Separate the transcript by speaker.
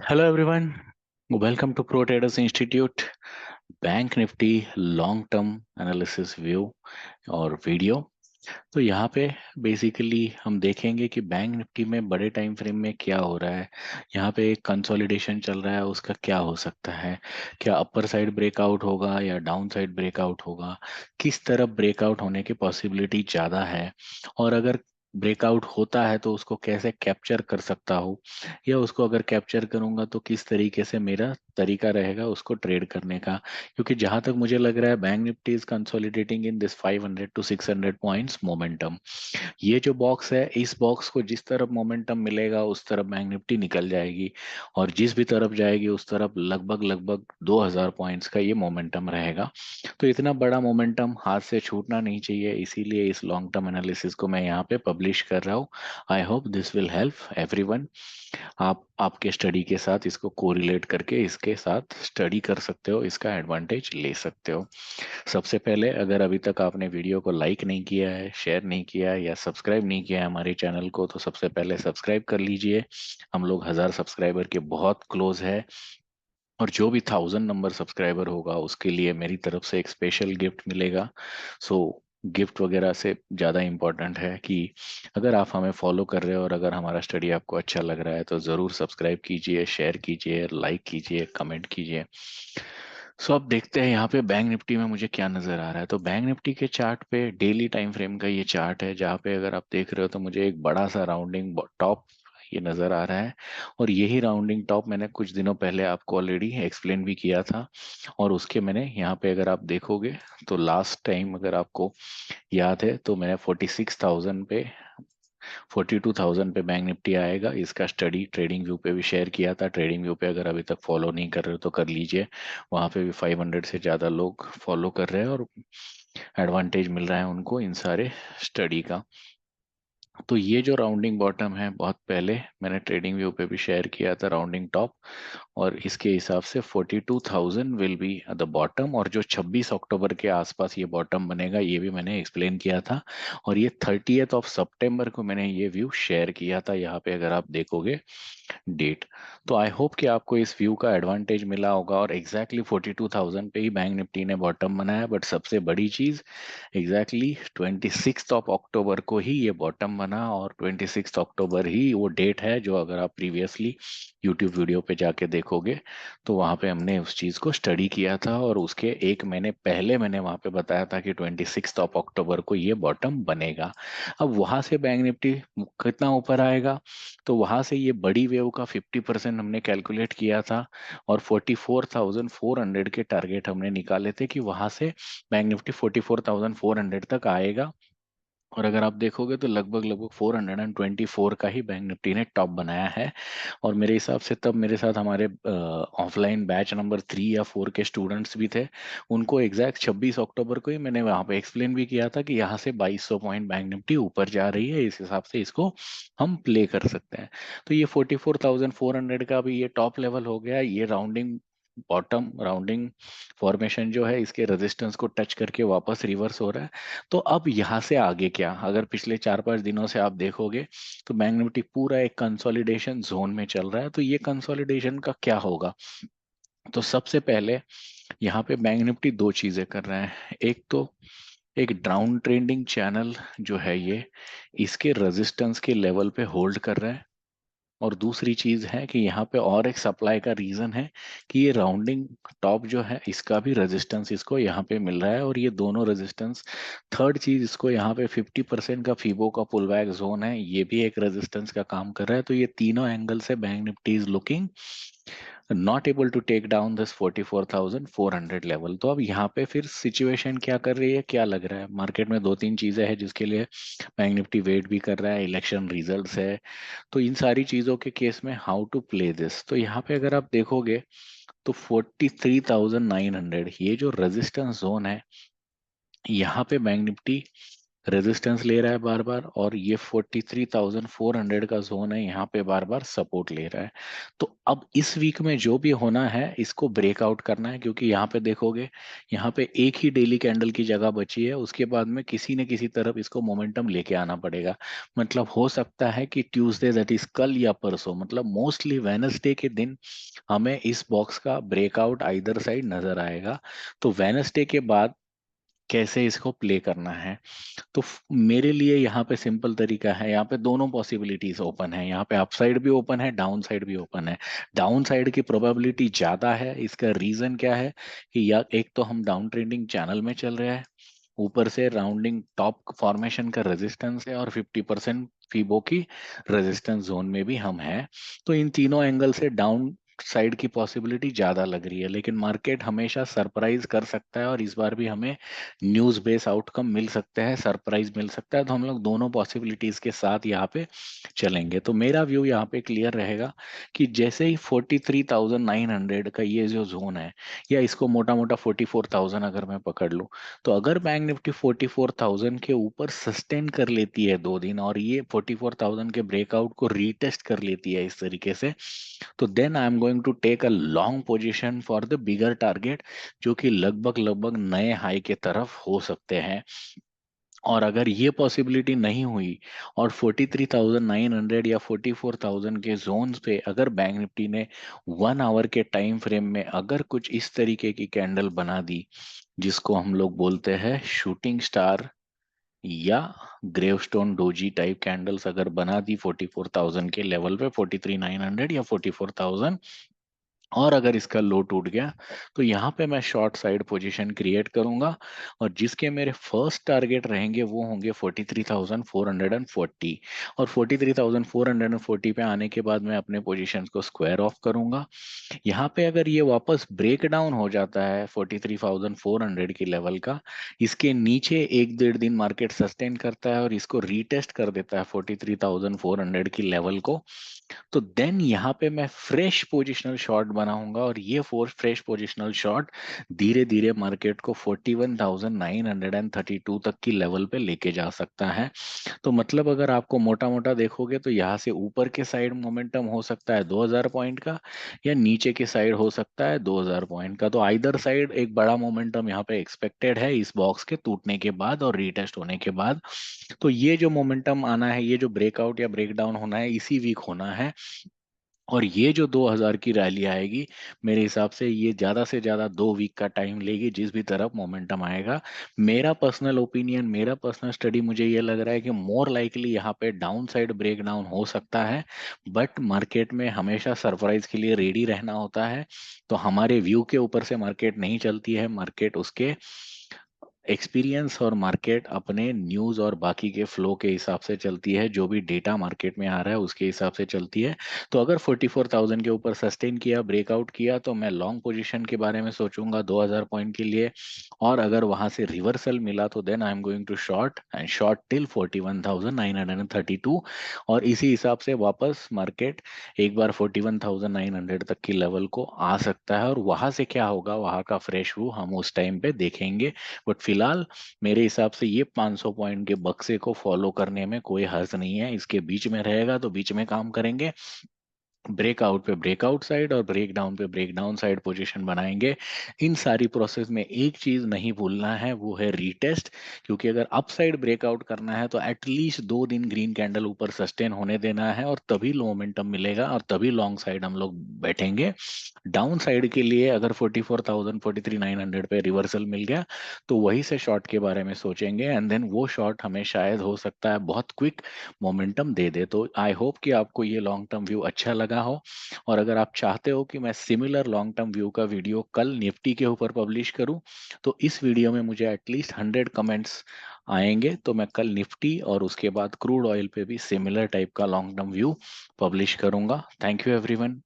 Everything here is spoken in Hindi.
Speaker 1: Hello everyone, welcome to Pro Traders Institute bank Nifty long term analysis view और वीडियो। तो यहाँ पे बेसिकली हम देखेंगे कि बैंक निफ्टी में बड़े टाइम फ्रेम में क्या हो रहा है। यहाँ पे एक कंसोलिडेशन चल रहा है, उसका क्या हो सकता है, क्या अपर साइड ब्रेकआउट होगा या डाउन साइड ब्रेकआउट होगा, किस तरफ ब्रेकआउट होने की पॉसिबिलिटी ज़्यादा है, और अगर ब्रेकआउट होता है तो उसको कैसे कैप्चर कर सकता हूँ, या उसको अगर कैप्चर करूंगा तो किस तरीके से मेरा तरीका रहेगा उसको ट्रेड करने का। क्योंकि जहां तक मुझे लग रहा है bank Nifty is consolidating in this 500 to 600 points momentum. ये जो बॉक्स है, इस बॉक्स को जिस तरफ मोमेंटम मिलेगा उस तरफ बैंक निफ्टी निकल जाएगी, और जिस भी तरफ जाएगी उस तरफ लगभग लगभग 2000 पॉइंट्स का ये मोमेंटम रहेगा। तो इतना बड़ा मोमेंटम हाथ से छूटना नहीं चाहिए, इसीलिए इस लॉन्ग टर्म एनालिसिस को मैं यहाँ पे पब्लिश कर रहा हूँ। I hope this will help everyone. आप आपके स्टडी के साथ इसको कोरिलेट करके इसके साथ स्टडी कर सकते हो, इसका एडवांटेज ले सकते हो। सबसे पहले, अगर अभी तक आपने वीडियो को लाइक नहीं किया है, शेयर नहीं किया है या सब्सक्राइब नहीं किया है हमारे चैनल को, तो सबसे पहले सब्सक्राइब कर लीजिए। हम लोग 1000 सब्सक्राइबर के बहुत क्लोज है, और जो भी 1000 नंबर सब्सक्राइबर होगा उसके लिए मेरी तरफ से एक स्पेशल गिफ्ट मिलेगा। सो गिफ्ट वगैरह से ज़्यादा इम्पोर्टेंट है कि अगर आप हमें फॉलो कर रहे हो और अगर हमारा स्टडी आपको अच्छा लग रहा है तो ज़रूर सब्सक्राइब कीजिए, शेयर कीजिए, लाइक कीजिए, कमेंट कीजिए। सो अब देखते हैं यहाँ पे बैंक निफ्टी में मुझे क्या नज़र आ रहा है। तो बैंक निफ्टी के चार्ट पे डेली टाइम फ्रेम का ये चार्ट है, जहाँ पे अगर आप देख रहे हो तो मुझे एक बड़ा सा राउंडिंग टॉप ये नज़र आ रहा है। और यही राउंडिंग टॉप मैंने कुछ दिनों पहले आपको ऑलरेडी एक्सप्लेन भी किया था। और उसके मैंने यहाँ पे अगर आप देखोगे तो लास्ट टाइम अगर आपको याद है तो मैंने 46,000 पे 42,000 पे बैंक निफ्टी आएगा, इसका स्टडी ट्रेडिंग व्यू पे भी शेयर किया था। ट्रेडिंग व्यू पे अगर अभी तक फॉलो नहीं कर रहे हो तो कर लीजिए, वहाँ पे भी 500 से ज़्यादा लोग फॉलो कर रहे हैं और एडवांटेज मिल रहा है उनको इन सारे स्टडी का। तो ये जो राउंडिंग बॉटम है, बहुत पहले मैंने ट्रेडिंग व्यू पे भी शेयर किया था राउंडिंग टॉप, और इसके हिसाब से 42,000 विल बी द बॉटम, और जो 26 अक्टूबर के आसपास ये बॉटम बनेगा ये भी मैंने एक्सप्लेन किया था। और ये 30th ऑफ सितंबर को मैंने ये व्यू शेयर किया था, यहाँ पे अगर आप देखोगे डेट। तो आई होप कि आपको इस व्यू का एडवांटेज मिला होगा, और एग्जैक्टली 42,000 पे ही बैंक निफ्टी ने बॉटम बनाया। बट सबसे बड़ी चीज, एग्जैक्टली 26 अक्टूबर को ही ये बॉटम बना, और 26 अक्टूबर ही वो डेट है जो अगर आप प्रीवियसली यूट्यूब वीडियो पे जाके देखोगे तो वहाँ पे हमने उस चीज़ को स्टडी किया था, और उसके एक महीने पहले मैंने वहाँ पे बताया था कि 26 अक्टूबर को ये बॉटम बनेगा। अब वहाँ से बैंक निफ्टी कितना ऊपर आएगा, तो वहाँ से ये बड़ी वेव का 50% हमने कैलकुलेट किया था, और 44,400 के टारगेट हमने निकाले थे कि वहाँ से बैंक निफ्टी 44,400 तक आएगा। और अगर आप देखोगे तो लगभग लगभग 424 का ही बैंक निफ्टी ने टॉप बनाया है। और मेरे हिसाब से तब मेरे साथ हमारे ऑफलाइन बैच नंबर 3 या 4 के स्टूडेंट्स भी थे। उनको एग्जैक्ट 26 अक्टूबर को ही मैंने वहाँ पे एक्सप्लेन भी किया था कि यहाँ से 2200 पॉइंट बैंक निफ्टी ऊपर जा रही है, इस हिसाब से इसको हम प्ले कर सकते हैं। तो ये 44,400 का भी ये टॉप लेवल हो गया। ये राउंडिंग बॉटम राउंडिंग फॉर्मेशन जो है, इसके रेजिस्टेंस को टच करके वापस रिवर्स हो रहा है। तो अब यहाँ से आगे क्या, अगर पिछले 4-5 दिनों से आप देखोगे तो बैंक निफ्टी पूरा एक कंसोलिडेशन जोन में चल रहा है। तो ये कंसोलिडेशन का क्या होगा, तो सबसे पहले यहाँ पे बैंक निफ्टी दो चीजें कर रहे हैं। एक तो एक डाउन ट्रेंडिंग चैनल जो है ये, इसके रेजिस्टेंस के लेवल पे होल्ड कर रहा है। और दूसरी चीज है कि यहाँ पे और एक सप्लाई का रीजन है कि ये राउंडिंग टॉप जो है इसका भी रेजिस्टेंस इसको यहाँ पे मिल रहा है, और ये दोनों रेजिस्टेंस, थर्ड चीज इसको यहाँ पे 50% का फीबो का पुल बैक जोन है, ये भी एक रेजिस्टेंस का काम कर रहा है। तो ये तीनों एंगल से bank Nifty is looking not able to take down this 44,400 level. तो अब यहाँ पे फिर सिचुएशन क्या कर रही है, क्या लग रहा है मार्केट में, दो तीन चीजें हैं जिसके लिए बैंक निफ्टी वेट भी कर रहा है। इलेक्शन रिजल्ट्स है, तो इन सारी चीजों के केस में हाउ टू प्ले दिस, तो यहाँ पे अगर आप देखोगे तो 43,900 ये जो रेजिस्टेंस जोन है, यहाँ पे बैंक निफ्टी रेजिस्टेंस ले रहा है बार बार, और ये 43,400 का जोन है, यहाँ पे बार बार सपोर्ट ले रहा है। तो अब इस वीक में जो भी होना है इसको ब्रेकआउट करना है, क्योंकि यहाँ पे देखोगे यहाँ पे एक ही डेली कैंडल की जगह बची है, उसके बाद में किसी न किसी तरफ इसको मोमेंटम लेके आना पड़ेगा। मतलब हो सकता है कि ट्यूसडे, दैट इज कल या परसों, मतलब मोस्टली वेनसडे के दिन हमें इस बॉक्स का ब्रेकआउट आइदर साइड नजर आएगा। तो वेनसडे के बाद कैसे इसको प्ले करना है, तो मेरे लिए यहाँ पे सिंपल तरीका है, यहाँ पे दोनों पॉसिबिलिटीज ओपन है, यहाँ पे अपसाइड भी ओपन है, डाउन साइड भी ओपन है। डाउन साइड की प्रोबेबिलिटी ज्यादा है। इसका रीजन क्या है कि या एक तो हम डाउन ट्रेंडिंग चैनल में चल रहे हैं, ऊपर से राउंडिंग टॉप फॉर्मेशन का रेजिस्टेंस है, और 50% फीबो की रेजिस्टेंस जोन में भी हम हैं। तो इन तीनों एंगल से डाउन साइड की पॉसिबिलिटी ज्यादा लग रही है, लेकिन मार्केट हमेशा सरप्राइज कर सकता है, और इस बार भी हमें न्यूज बेस आउटकम मिल सकता है, सरप्राइज मिल सकता है। तो हम लोग दोनों पॉसिबिलिटीज के साथ यहाँ पे चलेंगे। तो मेरा व्यू यहाँ पे क्लियर रहेगा कि जैसे ही 43,900 का ये जो जोन है, या इसको मोटा मोटा 44,000 अगर मैं पकड़ लूं, तो अगर बैंक निफ्टी 44,000 के ऊपर सस्टेन कर लेती है 2 दिन, और ये 44,000 के ब्रेकआउट को रीटेस्ट कर लेती है इस तरीके से, तो then I am going to take a long position for the bigger target, जो कि लगभग लगभग नए हाई के तरफ हो सकते हैं। और अगर ये पॉसिबिलिटी नहीं हुई, और 43,900 या 44,000 के जोन्स पे अगर बैंक निफ्टी ने 1 आवर के टाइम फ्रेम में अगर कुछ इस तरीके की कैंडल बना दी, जिसको हम लोग बोलते हैं शूटिंग स्टार या ग्रेवस्टोन डोजी टाइप कैंडल्स अगर बना दी 44,000 के लेवल पे, 43,900 या 44,000, और अगर इसका लो टूट गया, तो यहाँ पे मैं शॉर्ट साइड पोजीशन क्रिएट करूंगा, और जिसके मेरे फर्स्ट टारगेट रहेंगे वो होंगे 43,440, और 43,440 पे आने के बाद मैं अपने पोजीशन को स्क्वायर ऑफ करूंगा। यहाँ पे अगर ये वापस ब्रेक डाउन हो जाता है 43,400 की लेवल का, इसके नीचे 1 डेढ़ दिन मार्केट सस्टेन करता है और इसको रीटेस्ट कर देता है 43,400 की लेवल को, तो देन यहाँ पे मैं फ्रेश पोजिशनल शॉर्ट बनाऊंगा, और ये फ्रेश पोजिशनल शॉर्ट धीरे धीरे मार्केट को 41,932 तक की लेवल पे लेके जा सकता है। तो मतलब अगर आपको मोटा मोटा देखोगे तो यहाँ से ऊपर के साइड मोमेंटम हो सकता है 2000 पॉइंट का, या नीचे के साइड हो सकता है 2000 पॉइंट का। तो आइदर साइड एक बड़ा मोमेंटम यहाँ पे एक्सपेक्टेड है इस बॉक्स के टूटने के बाद और रीटेस्ट होने के बाद। तो ये जो मोमेंटम आना है, ये जो ब्रेकआउट या ब्रेकडाउन होना है, इसी वीक होना है। और ये जो 2000 की रैली आएगी, मेरे हिसाब से ये ज्यादा से ज्यादा 2 वीक का टाइम लेगी, जिस भी तरफ मोमेंटम आएगा। मेरा पर्सनल ओपिनियन, मेरा पर्सनल स्टडी, मुझे ये लग रहा है कि मोर लाइकली यहाँ पे डाउन साइड ब्रेक डाउन हो सकता है, बट मार्केट में हमेशा सरप्राइज के लिए रेडी रहना होता है। तो हमारे व्यू के ऊपर से मार्केट नहीं चलती है, मार्केट उसके एक्सपीरियंस और मार्केट अपने न्यूज और बाकी के फ्लो के हिसाब से चलती है, जो भी डेटा मार्केट में आ रहा है उसके हिसाब से चलती है। तो अगर 44,000 के ऊपर सस्टेन किया, ब्रेकआउट किया, तो मैं लॉन्ग पोजीशन के बारे में सोचूंगा 2000 पॉइंट के लिए। और अगर वहां से रिवर्सल मिला तो then I am going to short, and short till 41,932। और इसी हिसाब से वापस मार्केट एक बार 41,900 तक की लेवल को आ सकता है, और वहां से क्या होगा, वहां का फ्रेश व्यू हम उस टाइम पे देखेंगे। बट फिलहाल मेरे हिसाब से ये 500 पॉइंट के बक्से को फॉलो करने में कोई हर्ज नहीं है, इसके बीच में रहेगा तो बीच में काम करेंगे, ब्रेकआउट पे ब्रेकआउट साइड और ब्रेक डाउन पे ब्रेक डाउन साइड पोजीशन बनाएंगे। इन सारी प्रोसेस में एक चीज नहीं भूलना है, वो है रीटेस्ट। क्योंकि अगर अप साइड ब्रेकआउट करना है तो एटलीस्ट 2 दिन ग्रीन कैंडल ऊपर सस्टेन होने देना है, और तभी मोमेंटम मिलेगा, और तभी लॉन्ग साइड हम लोग बैठेंगे। डाउन साइड के लिए अगर 44,000 43,900 पे रिवर्सल मिल गया, तो वही से शॉर्ट के बारे में सोचेंगे, एंड देन वो शॉर्ट हमें शायद हो सकता है बहुत क्विक मोमेंटम दे दे। तो आई होप कि आपको ये लॉन्ग टर्म व्यू अच्छा लगा हो, और अगर आप चाहते हो कि मैं सिमिलर लॉन्ग टर्म व्यू का वीडियो कल निफ्टी के ऊपर पब्लिश करूं, तो इस वीडियो में मुझे एटलीस्ट 100 कमेंट्स आएंगे, तो मैं कल निफ्टी और उसके बाद क्रूड ऑयल पे भी सिमिलर टाइप का लॉन्ग टर्म व्यू पब्लिश करूंगा। Thank you everyone.